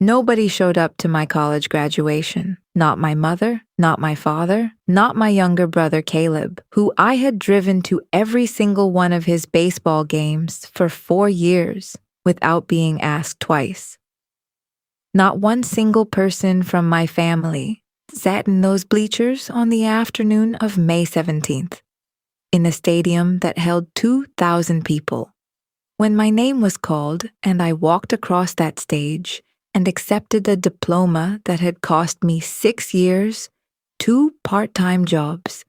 Nobody showed up to my college graduation. Not my mother, not my father, not my younger brother Caleb, who I had driven to every single one of his baseball games for 4 years without being asked twice. Not one single person from my family sat in those bleachers on the afternoon of May 17th, in a stadium that held 2,000 people. When my name was called and I walked across that stage and accepted a diploma that had cost me 6 years, 2 part-time jobs,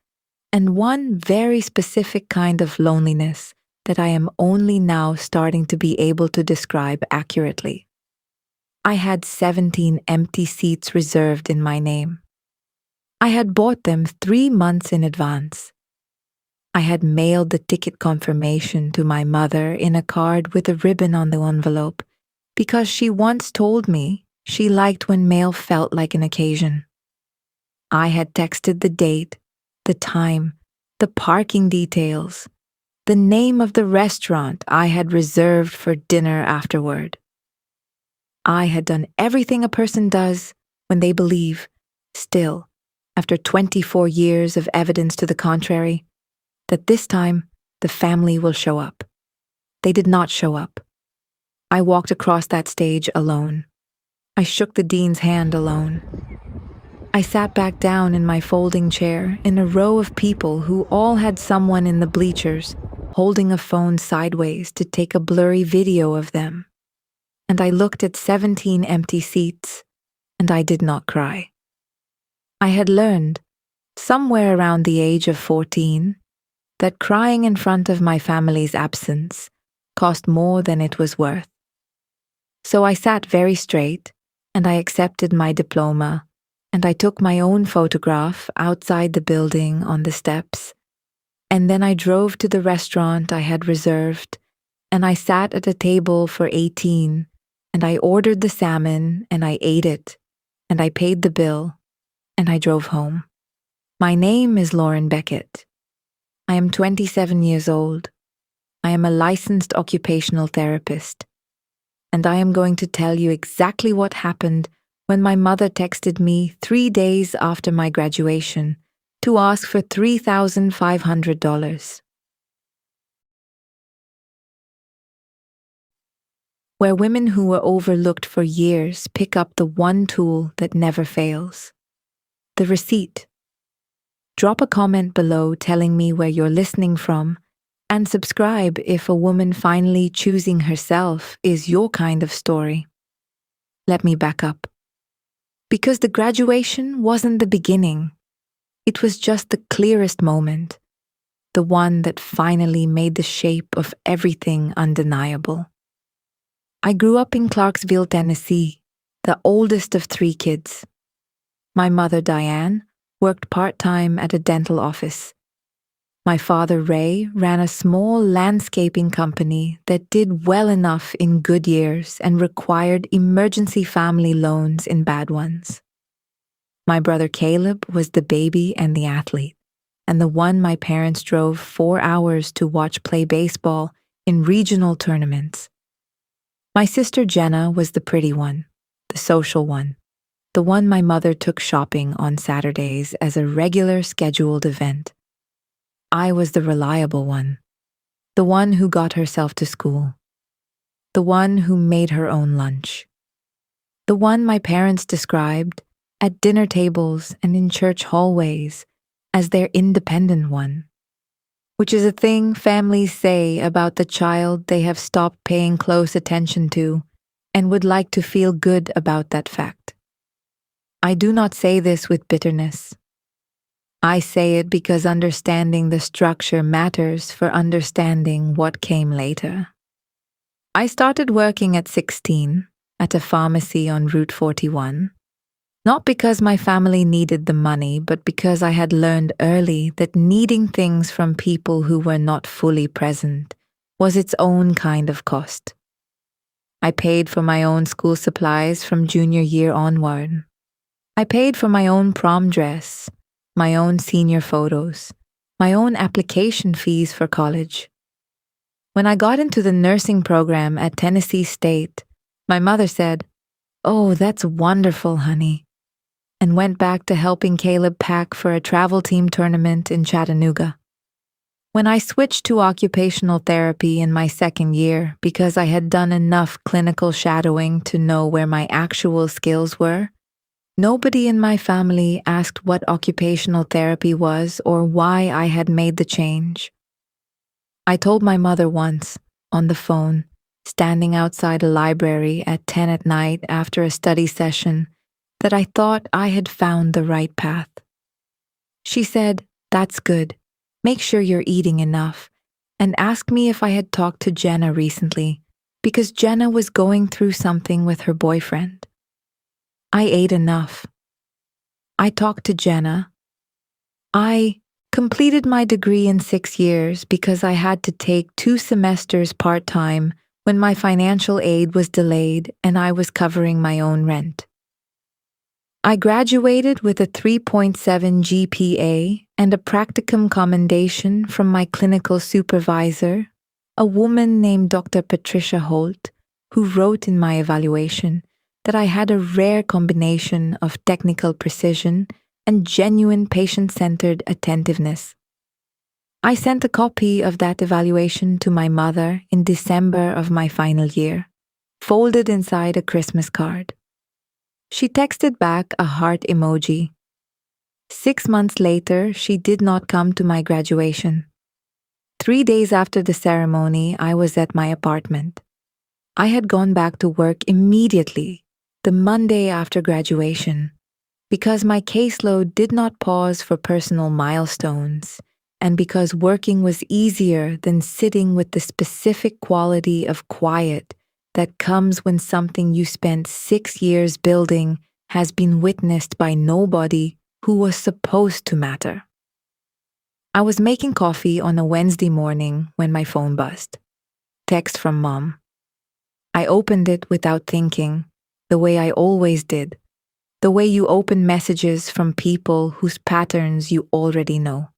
and one very specific kind of loneliness that I am only now starting to be able to describe accurately. I had 17 empty seats reserved in my name. I had bought them 3 months in advance. I had mailed the ticket confirmation to my mother in a card with a ribbon on the envelope because she once told me she liked when mail felt like an occasion. I had texted the date, the time, the parking details, the name of the restaurant I had reserved for dinner afterward. I had done everything a person does when they believe, still, after 24 years of evidence to the contrary, that this time the family will show up. They did not show up. I walked across that stage alone. I shook the dean's hand alone. I sat back down in my folding chair in a row of people who all had someone in the bleachers holding a phone sideways to take a blurry video of them. And I looked at 17 empty seats, and I did not cry. I had learned, somewhere around the age of 14, that crying in front of my family's absence cost more than it was worth. So I sat very straight, and I accepted my diploma, and I took my own photograph outside the building on the steps, and then I drove to the restaurant I had reserved, and I sat at a table for 18, and I ordered the salmon, and I ate it, and I paid the bill, and I drove home. My name is Lauren Beckett. I am 27 years old. I am a licensed occupational therapist. And I am going to tell you exactly what happened when my mother texted me 3 days after my graduation to ask for $3,500. Where women who were overlooked for years pick up the one tool that never fails: the receipt. Drop a comment below telling me where you're listening from, and subscribe if a woman finally choosing herself is your kind of story. Let me back up. Because the graduation wasn't the beginning. It was just the clearest moment, the one that finally made the shape of everything undeniable. I grew up in Clarksville, Tennessee, the oldest of 3 kids. My mother, Diane, worked part-time at a dental office. My father, Ray, ran a small landscaping company that did well enough in good years and required emergency family loans in bad ones. My brother Caleb was the baby and the athlete, and the one my parents drove 4 hours to watch play baseball in regional tournaments. My sister Jenna was the pretty one, the social one, the one my mother took shopping on Saturdays as a regular scheduled event. I was the reliable one, the one who got herself to school, the one who made her own lunch, the one my parents described at dinner tables and in church hallways as their independent one, which is a thing families say about the child they have stopped paying close attention to and would like to feel good about that fact. I do not say this with bitterness. I say it because understanding the structure matters for understanding what came later. I started working at 16 at a pharmacy on Route 41, not because my family needed the money, but because I had learned early that needing things from people who were not fully present was its own kind of cost. I paid for my own school supplies from junior year onward. I paid for my own prom dress, my own senior photos, my own application fees for college. When I got into the nursing program at Tennessee State, my mother said, "Oh, that's wonderful, honey," and went back to helping Caleb pack for a travel team tournament in Chattanooga. When I switched to occupational therapy in my second year because I had done enough clinical shadowing to know where my actual skills were, nobody in my family asked what occupational therapy was or why I had made the change. I told my mother once, on the phone, standing outside a library at 10 at night after a study session, that I thought I had found the right path. She said, "That's good. Make sure you're eating enough," and asked me if I had talked to Jenna recently, because Jenna was going through something with her boyfriend. I ate enough. I talked to Jenna. I completed my degree in 6 years because I had to take 2 semesters part-time when my financial aid was delayed and I was covering my own rent. I graduated with a 3.7 GPA and a practicum commendation from my clinical supervisor, a woman named Dr. Patricia Holt, who wrote in my evaluation that I had a rare combination of technical precision and genuine patient-centered attentiveness. I sent a copy of that evaluation to my mother in December of my final year, folded inside a Christmas card. She texted back a heart emoji. 6 months later, she did not come to my graduation. 3 days after the ceremony, I was at my apartment. I had gone back to work immediately, the Monday after graduation, because my caseload did not pause for personal milestones, and because working was easier than sitting with the specific quality of quiet that comes when something you spent 6 years building has been witnessed by nobody who was supposed to matter. I was making coffee on a Wednesday morning when my phone buzzed. Text from Mom. I opened it without thinking, the way I always did, the way you open messages from people whose patterns you already know.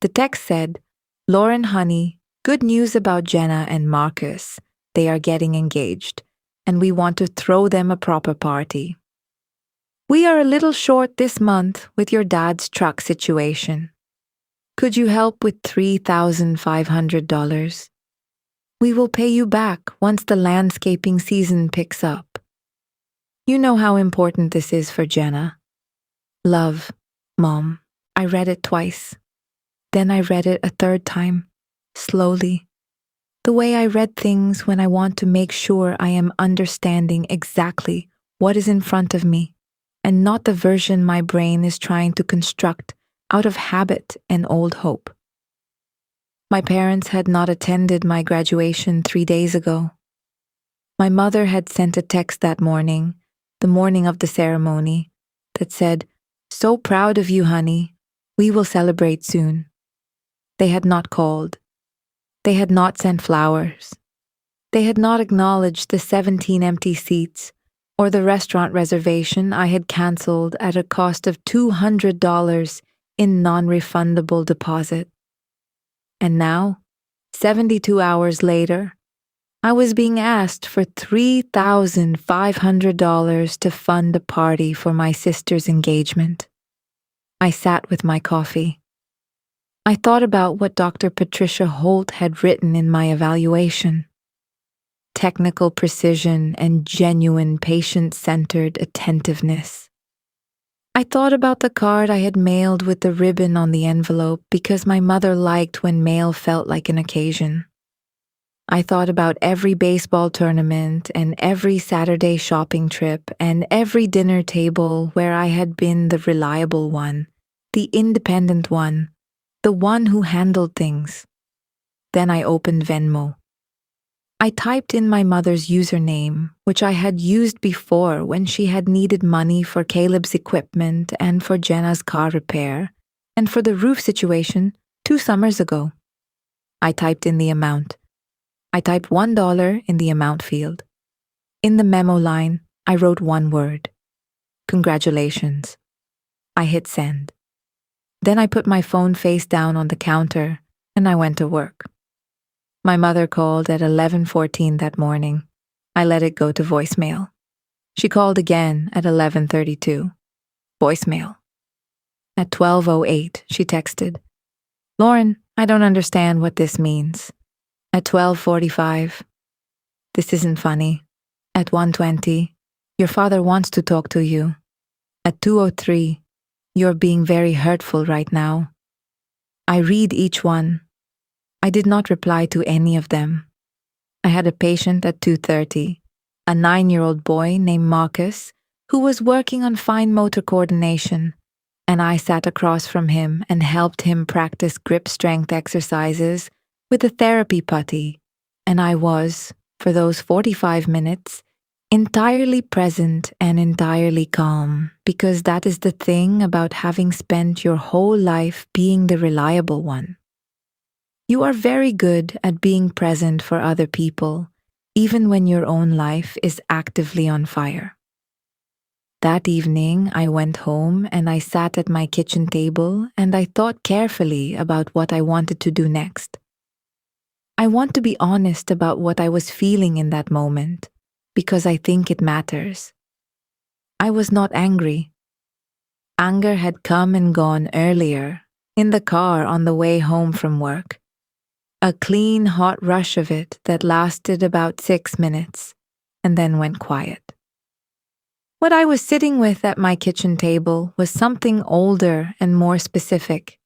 The text said, "Lauren, honey, good news about Jenna and Marcus. They are getting engaged, and we want to throw them a proper party. We are a little short this month with your dad's truck situation. Could you help with $3,500? We will pay you back once the landscaping season picks up. You know how important this is for Jenna. Love, Mom." I read it twice. Then I read it a third time, slowly. The way I read things when I want to make sure I am understanding exactly what is in front of me, and not the version my brain is trying to construct out of habit and old hope. My parents had not attended my graduation 3 days ago. My mother had sent a text that morning, the morning of the ceremony, that said, "So proud of you, honey. We will celebrate soon." They had not called. They had not sent flowers. They had not acknowledged the 17 empty seats or the restaurant reservation I had canceled at a cost of $200 in non-refundable deposit. And now, 72 hours later, I was being asked for $3,500 to fund a party for my sister's engagement. I sat with my coffee. I thought about what Dr. Patricia Holt had written in my evaluation. Technical precision and genuine patient-centered attentiveness. I thought about the card I had mailed with the ribbon on the envelope because my mother liked when mail felt like an occasion. I thought about every baseball tournament and every Saturday shopping trip and every dinner table where I had been the reliable one, the independent one, the one who handled things. Then I opened Venmo. I typed in my mother's username, which I had used before when she had needed money for Caleb's equipment and for Jenna's car repair, and for the roof situation 2 summers ago. I typed in the amount. I typed $1 in the amount field. In the memo line, I wrote one word. Congratulations. I hit send. Then I put my phone face down on the counter and I went to work. My mother called at 11:14 that morning. I let it go to voicemail. She called again at 11:32. Voicemail. At 12:08, she texted, "Lauren, I don't understand what this means." At 12:45, "This isn't funny." At 1:20, "Your father wants to talk to you." At 2:03, "You're being very hurtful right now." I read each one. I did not reply to any of them. I had a patient at 2:30, a 9-year-old boy named Marcus, who was working on fine motor coordination, and I sat across from him and helped him practice grip strength exercises with a therapy putty, and I was, for those 45 minutes, entirely present and entirely calm, because that is the thing about having spent your whole life being the reliable one. You are very good at being present for other people, even when your own life is actively on fire. That evening, I went home and I sat at my kitchen table and I thought carefully about what I wanted to do next. I want to be honest about what I was feeling in that moment, because I think it matters. I was not angry. Anger had come and gone earlier, in the car on the way home from work. A clean, hot rush of it that lasted about 6 minutes and then went quiet. What I was sitting with at my kitchen table was something older and more specific.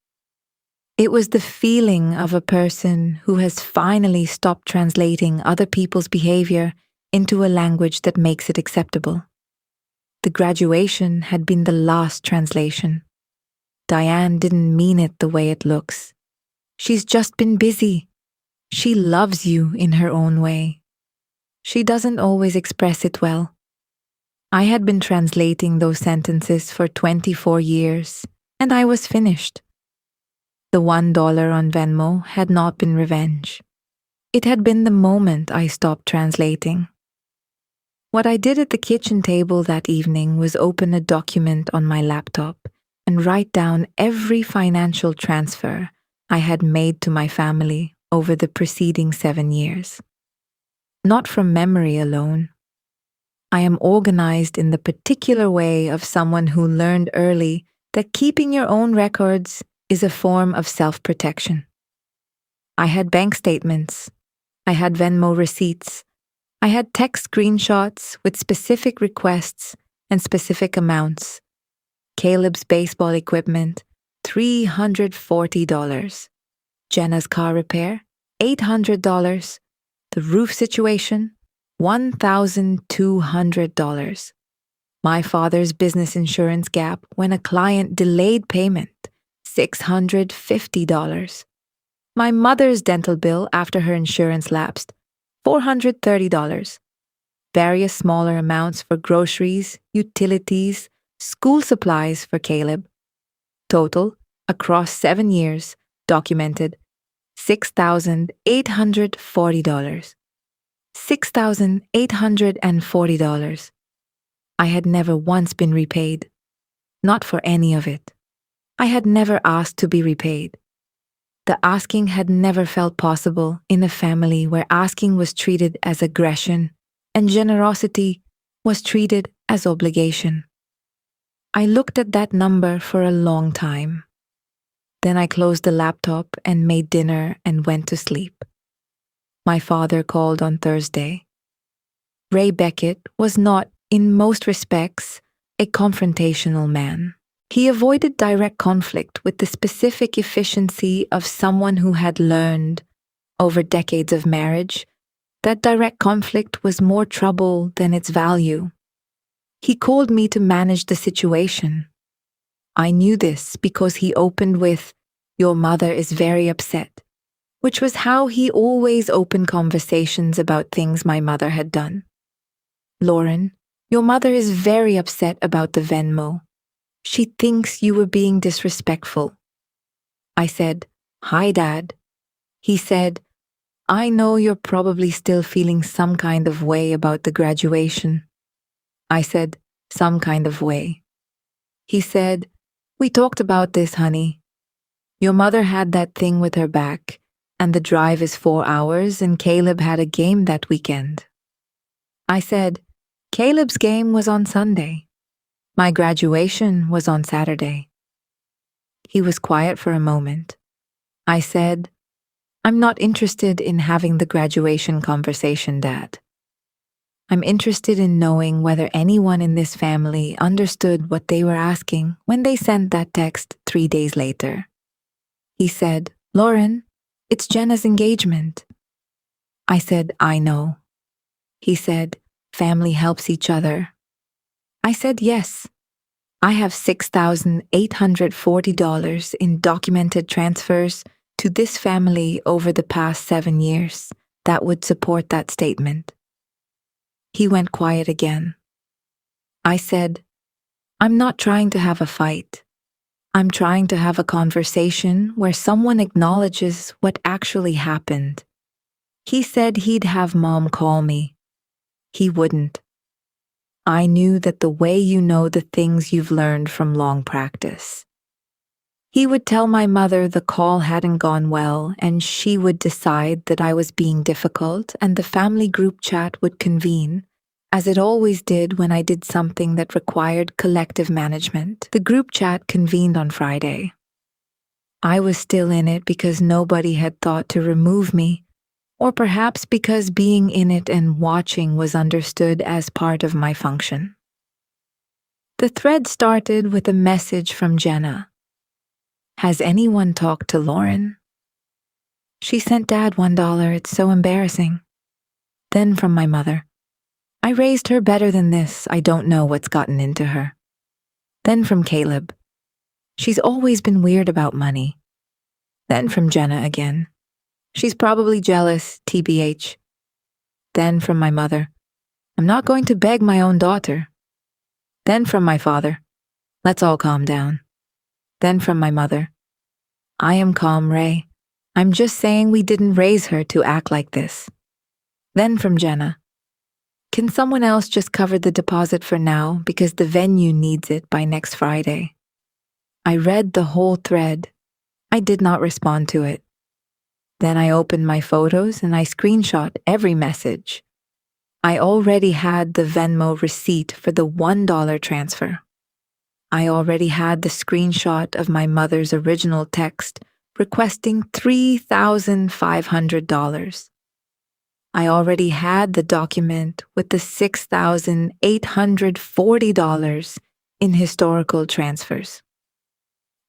It was the feeling of a person who has finally stopped translating other people's behavior into a language that makes it acceptable. The graduation had been the last translation. Diane didn't mean it the way it looks. She's just been busy. She loves you in her own way. She doesn't always express it well. I had been translating those sentences for 24 years, and I was finished. The $1 on Venmo had not been revenge. It had been the moment I stopped translating. What I did at the kitchen table that evening was open a document on my laptop and write down every financial transfer I had made to my family over the preceding 7 years. Not from memory alone. I am organized in the particular way of someone who learned early that keeping your own records is a form of self-protection. I had bank statements. I had Venmo receipts. I had text screenshots with specific requests and specific amounts. Caleb's baseball equipment, $340. Jenna's car repair, $800. The roof situation, $1,200. My father's business insurance gap when a client delayed payment, $650. My mother's dental bill after her insurance lapsed, $430. Various smaller amounts for groceries, utilities, school supplies for Caleb. Total, across 7 years, documented, $6,840. $6,840. I had never once been repaid. Not for any of it. I had never asked to be repaid. The asking had never felt possible in a family where asking was treated as aggression and generosity was treated as obligation. I looked at that number for a long time. Then I closed the laptop and made dinner and went to sleep. My father called on Thursday. Ray Beckett was not, in most respects, a confrontational man. He avoided direct conflict with the specific efficiency of someone who had learned, over decades of marriage, that direct conflict was more trouble than its value. He called me to manage the situation. I knew this because he opened with, "Your mother is very upset," which was how he always opened conversations about things my mother had done. "Lauren, your mother is very upset about the Venmo. She thinks you were being disrespectful." I said, "Hi, Dad." He said, "I know you're probably still feeling some kind of way about the graduation." I said, "Some kind of way." He said, "We talked about this, honey. Your mother had that thing with her back, and the drive is 4 hours, and Caleb had a game that weekend." I said, Caleb's game was on Sunday. My graduation was on Saturday. He was quiet for a moment. I said, "I'm not interested in having the graduation conversation, Dad. I'm interested in knowing whether anyone in this family understood what they were asking when they sent that text 3 days later." He said, "Lauren, it's Jenna's engagement." I said, "I know." He said, "Family helps each other." I said, "Yes. I have $6,840 in documented transfers to this family over the past 7 years that would support that statement." He went quiet again. I said, "I'm not trying to have a fight. I'm trying to have a conversation where someone acknowledges what actually happened." He said he'd have Mom call me. He wouldn't. I knew that the way you know the things you've learned from long practice. He would tell my mother the call hadn't gone well and she would decide that I was being difficult, and the family group chat would convene, as it always did when I did something that required collective management. The group chat convened on Friday. I was still in it because nobody had thought to remove me, or perhaps because being in it and watching was understood as part of my function. The thread started with a message from Jenna. "Has anyone talked to Lauren?" "She sent Dad $1, it's so embarrassing." Then from my mother. "I raised her better than this, I don't know what's gotten into her." Then from Caleb. "She's always been weird about money." Then from Jenna again. "She's probably jealous, TBH. Then from my mother. "I'm not going to beg my own daughter." Then from my father. "Let's all calm down." Then from my mother. "I am calm, Ray. I'm just saying we didn't raise her to act like this." Then from Jenna. "Can someone else just cover the deposit for now because the venue needs it by next Friday?" I read the whole thread. I did not respond to it. Then I opened my photos and I screenshot every message. I already had the Venmo receipt for the $1 transfer. I already had the screenshot of my mother's original text requesting $3,500. I already had the document with the $6,840 in historical transfers.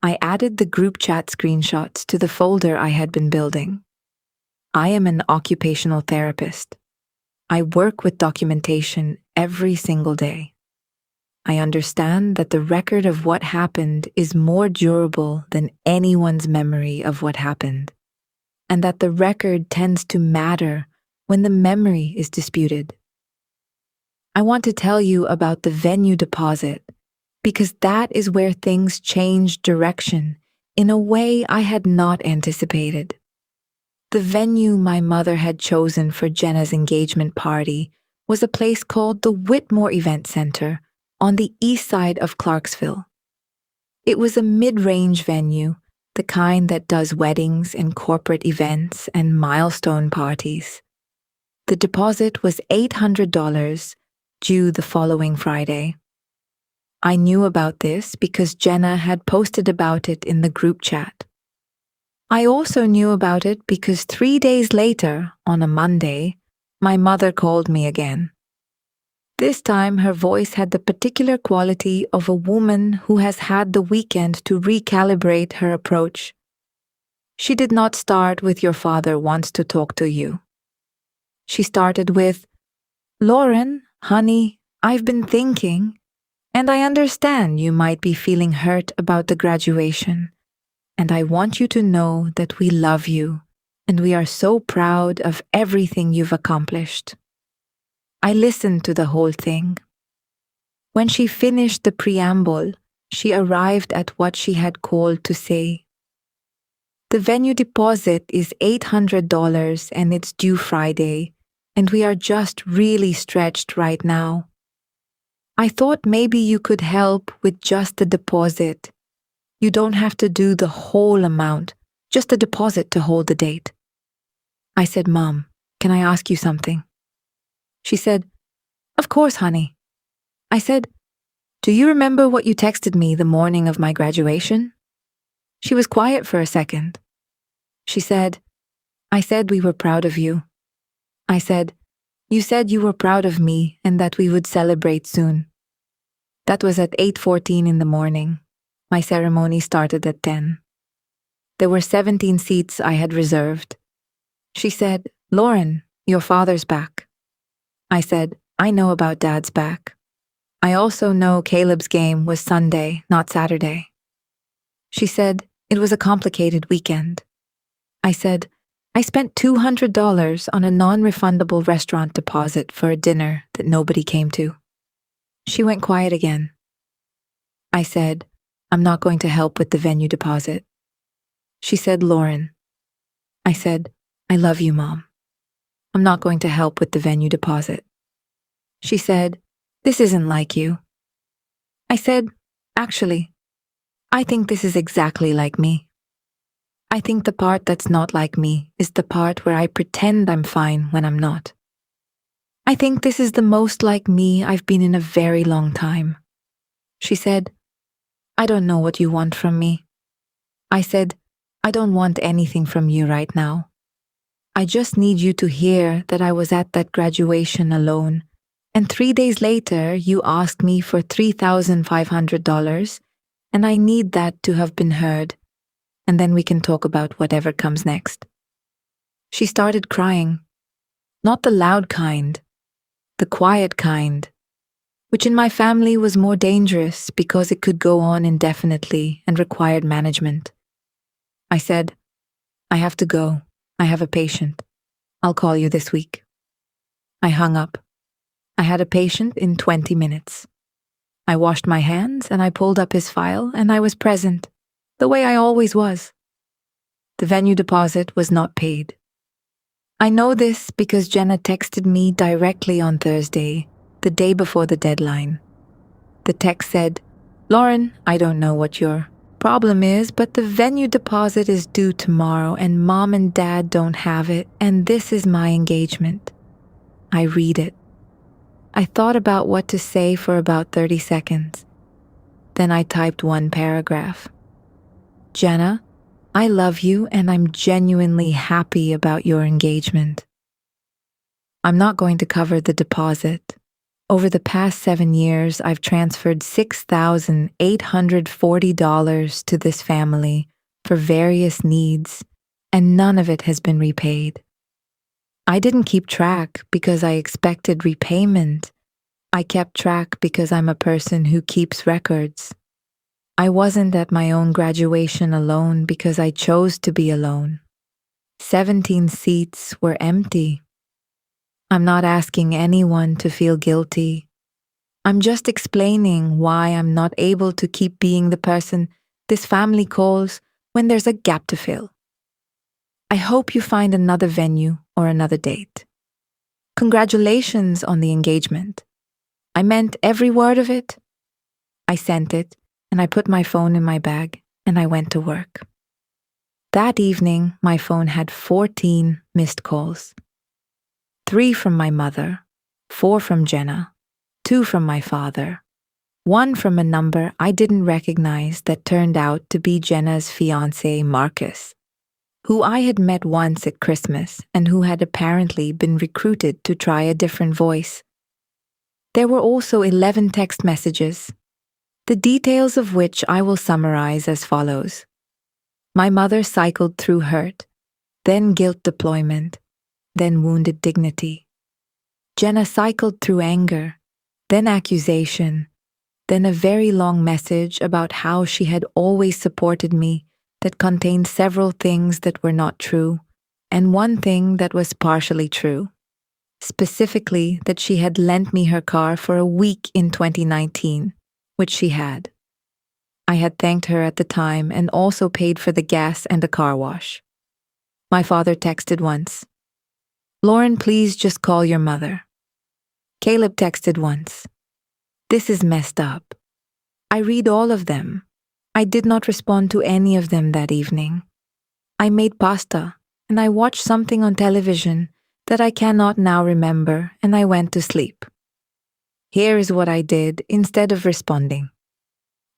I added the group chat screenshots to the folder I had been building. I am an occupational therapist. I work with documentation every single day. I understand that the record of what happened is more durable than anyone's memory of what happened, and that the record tends to matter when the memory is disputed. I want to tell you about the venue deposit because that is where things changed direction in a way I had not anticipated. The venue my mother had chosen for Jenna's engagement party was a place called the Whitmore Event Center on the east side of Clarksville. It was a mid-range venue, the kind that does weddings and corporate events and milestone parties. The deposit was $800, due the following Friday. I knew about this because Jenna had posted about it in the group chat. I also knew about it because 3 days later, on a Monday, my mother called me again. This time her voice had the particular quality of a woman who has had the weekend to recalibrate her approach. She did not start with "Your father wants to talk to you." She started with, "Lauren, honey, I've been thinking, and I understand you might be feeling hurt about the graduation, and I want you to know that we love you, and we are so proud of everything you've accomplished." I listened to the whole thing. When she finished the preamble, she arrived at what she had called to say. "The venue deposit is $800 and it's due Friday, and we are just really stretched right now. I thought maybe you could help with just the deposit. You don't have to do the whole amount, just a deposit to hold the date." I said, "Mom, can I ask you something?" She said, "Of course, honey. I said, "Do you remember what you texted me the morning of my graduation?" She was quiet for a second. She said, "I said we were proud of you." I said, "You said you were proud of me and that we would celebrate soon." That was at 8:14 in the morning. My ceremony started at 10. There were 17 seats I had reserved. She said, "Lauren, your father's back." I said, "I know about Dad's back. I also know Caleb's game was Sunday, not Saturday." She said, "It was a complicated weekend." I said, "I spent $200 on a non-refundable restaurant deposit for a dinner that nobody came to." She went quiet again. I said, "I'm not going to help with the venue deposit." She said, "Lauren." I said, "I love you, Mom. I'm not going to help with the venue deposit." She said, "This isn't like you." I said, "Actually, I think this is exactly like me. I think the part that's not like me is the part where I pretend I'm fine when I'm not. I think this is the most like me I've been in a very long time." She said, "I don't know what you want from me." I said, "I don't want anything from you right now. I just need you to hear that I was at that graduation alone, and 3 days later you asked me for $3,500, and I need that to have been heard, and then we can talk about whatever comes next." She started crying. Not the loud kind, the quiet kind, which in my family was more dangerous because it could go on indefinitely and required management. I said, "I have to go. I have a patient. I'll call you this week." I hung up. I had a patient in 20 minutes. I washed my hands and I pulled up his file and I was present, the way I always was. The venue deposit was not paid. I know this because Jenna texted me directly on Thursday, the day before the deadline. The text said, "Lauren, I don't know what your problem is, but the venue deposit is due tomorrow and Mom and Dad don't have it, and this is my engagement." I read it. I thought about what to say for about 30 seconds. Then I typed one paragraph. "Jenna, I love you and I'm genuinely happy about your engagement. I'm not going to cover the deposit. Over the past 7 years, I've transferred $6,840 to this family for various needs, and none of it has been repaid. I didn't keep track because I expected repayment. I kept track because I'm a person who keeps records. I wasn't at my own graduation alone because I chose to be alone. 17 seats were empty. I'm not asking anyone to feel guilty. I'm just explaining why I'm not able to keep being the person this family calls when there's a gap to fill. I hope you find another venue or another date. Congratulations on the engagement. I meant every word of it." I sent it, and I put my phone in my bag, and I went to work. That evening, my phone had 14 missed calls. 3 from my mother, 4 from Jenna, 2 from my father, 1 from a number I didn't recognize that turned out to be Jenna's fiancé, Marcus, who I had met once at Christmas and who had apparently been recruited to try a different voice. There were also 11 text messages, the details of which I will summarize as follows. My mother cycled through hurt, then guilt deployment, then wounded dignity. Jenna cycled through anger, then accusation, then a very long message about how she had always supported me that contained several things that were not true, and one thing that was partially true. Specifically, that she had lent me her car for a week in 2019, which she had. I had thanked her at the time and also paid for the gas and a car wash. My father texted once, "Lauren, please just call your mother." Caleb texted once, "This is messed up." I read all of them. I did not respond to any of them that evening. I made pasta and I watched something on television that I cannot now remember, and I went to sleep. Here is what I did instead of responding.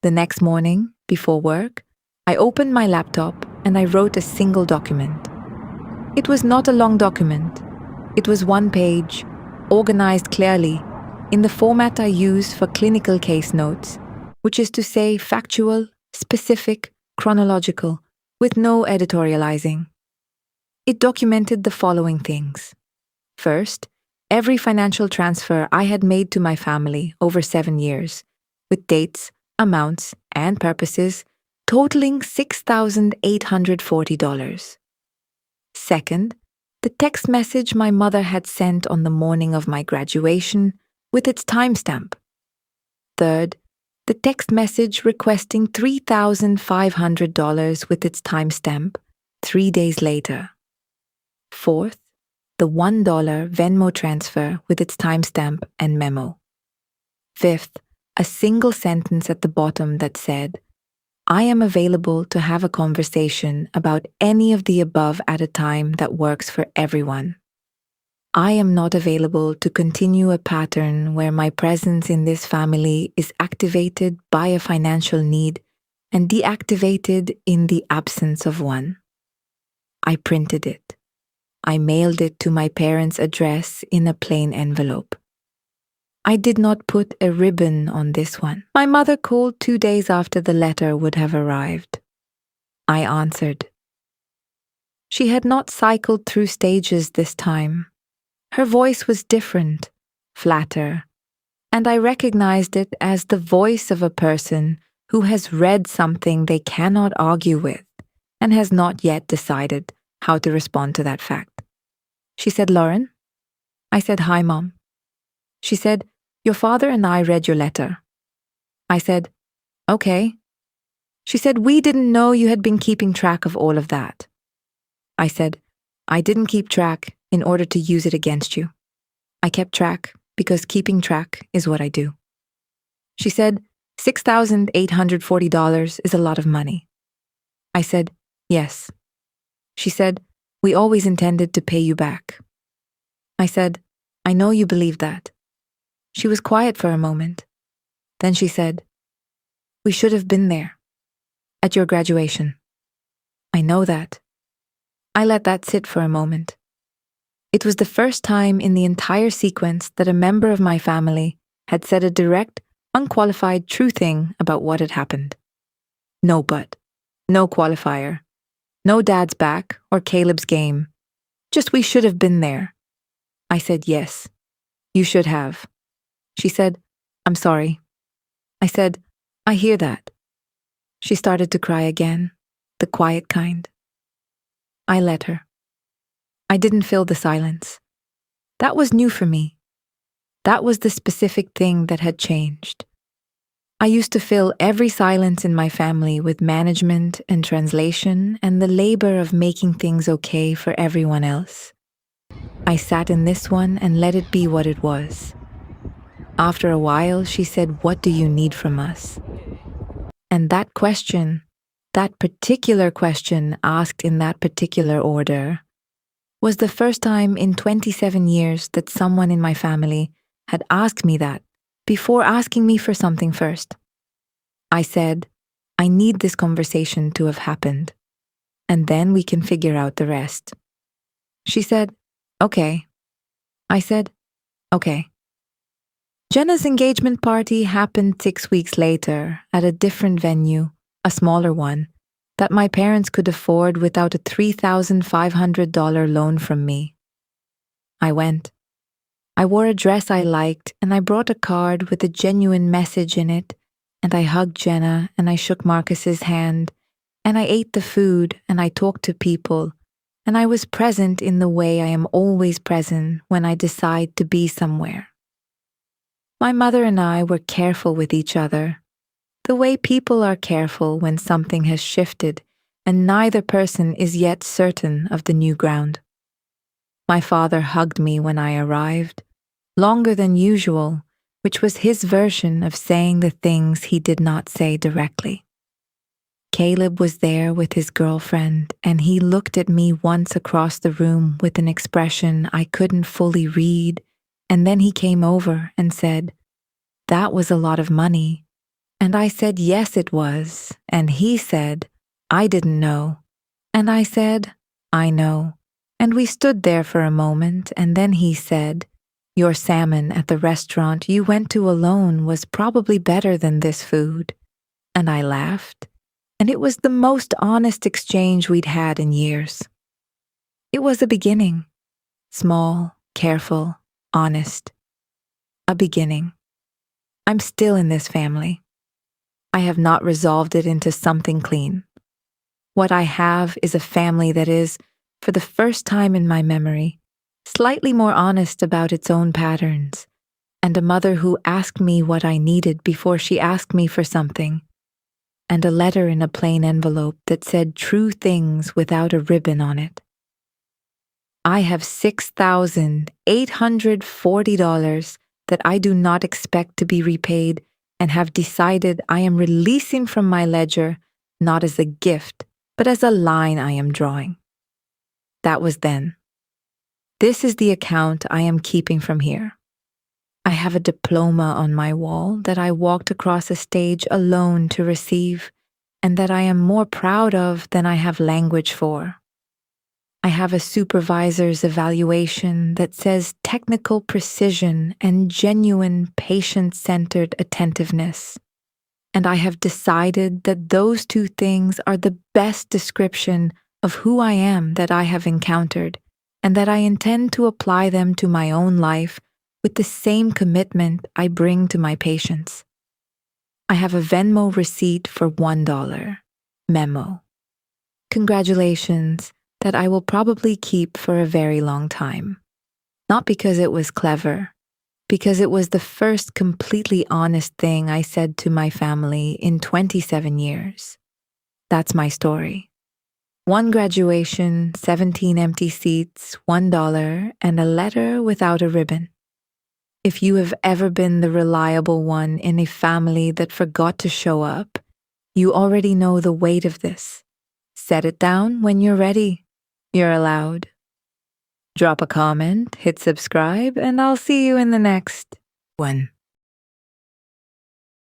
The next morning, before work, I opened my laptop and I wrote a single document. It was not a long document. It was one page, organized clearly, in the format I use for clinical case notes, which is to say factual, specific, chronological, with no editorializing. It documented the following things. First, every financial transfer I had made to my family over 7 years, with dates, amounts, and purposes totaling $6,840. Second, the text message my mother had sent on the morning of my graduation with its timestamp. Third, the text message requesting $3,500 with its timestamp 3 days later. Fourth, the $1 Venmo transfer with its timestamp and memo. Fifth, a single sentence at the bottom that said, I am available to have a conversation about any of the above at a time that works for everyone. I am not available to continue a pattern where my presence in this family is activated by a financial need and deactivated in the absence of one. I printed it. I mailed it to my parents' address in a plain envelope. I did not put a ribbon on this one. My mother called 2 days after the letter would have arrived. I answered. She had not cycled through stages this time. Her voice was different, flatter, and I recognized it as the voice of a person who has read something they cannot argue with and has not yet decided how to respond to that fact. She said, Lauren? I said, Hi, Mom. She said, Your father and I read your letter. I said, Okay. She said, We didn't know you had been keeping track of all of that. I said, I didn't keep track in order to use it against you. I kept track because keeping track is what I do. She said, $6,840 is a lot of money. I said, Yes. She said, We always intended to pay you back. I said, I know you believe that. She was quiet for a moment. Then she said, We should have been there. At your graduation. I know that. I let that sit for a moment. It was the first time in the entire sequence that a member of my family had said a direct, unqualified true thing about what had happened. No but. No qualifier. No dad's back or Caleb's game. Just we should have been there. I said yes. You should have. She said, I'm sorry. I said, I hear that. She started to cry again, the quiet kind. I let her. I didn't fill the silence. That was new for me. That was the specific thing that had changed. I used to fill every silence in my family with management and translation and the labor of making things okay for everyone else. I sat in this one and let it be what it was. After a while, she said, What do you need from us? And that question, that particular question asked in that particular order, was the first time in 27 years that someone in my family had asked me that before asking me for something first. I said, I need this conversation to have happened, and then we can figure out the rest. She said, Okay. I said, Okay. Jenna's engagement party happened 6 weeks later at a different venue, a smaller one, that my parents could afford without a $3,500 loan from me. I went. I wore a dress I liked and I brought a card with a genuine message in it, and I hugged Jenna and I shook Marcus's hand, and I ate the food and I talked to people, and I was present in the way I am always present when I decide to be somewhere. My mother and I were careful with each other, the way people are careful when something has shifted and neither person is yet certain of the new ground. My father hugged me when I arrived, longer than usual, which was his version of saying the things he did not say directly. Caleb was there with his girlfriend, and he looked at me once across the room with an expression I couldn't fully read, and then he came over and said, that was a lot of money. And I said, yes, it was. And he said, I didn't know. And I said, I know. And we stood there for a moment, and then he said, your salmon at the restaurant you went to alone was probably better than this food. And I laughed, and it was the most honest exchange we'd had in years. It was a beginning. Small, careful, honest. A beginning. I'm still in this family. I have not resolved it into something clean. What I have is a family that is, for the first time in my memory, slightly more honest about its own patterns, and a mother who asked me what I needed before she asked me for something, and a letter in a plain envelope that said true things without a ribbon on it. I have $6,840 that I do not expect to be repaid and have decided I am releasing from my ledger not as a gift, but as a line I am drawing. That was then. This is the account I am keeping from here. I have a diploma on my wall that I walked across a stage alone to receive, and that I am more proud of than I have language for. I have a supervisor's evaluation that says technical precision and genuine patient-centered attentiveness. And I have decided that those two things are the best description of who I am that I have encountered, and that I intend to apply them to my own life with the same commitment I bring to my patients. I have a Venmo receipt for $1. Memo. Congratulations, that I will probably keep for a very long time. Not because it was clever, because it was the first completely honest thing I said to my family in 27 years. That's my story. 1 graduation, 17 empty seats, $1, and a letter without a ribbon. If you have ever been the reliable one in a family that forgot to show up, you already know the weight of this. Set it down when you're ready. You're allowed. Drop a comment, hit subscribe, and I'll see you in the next one.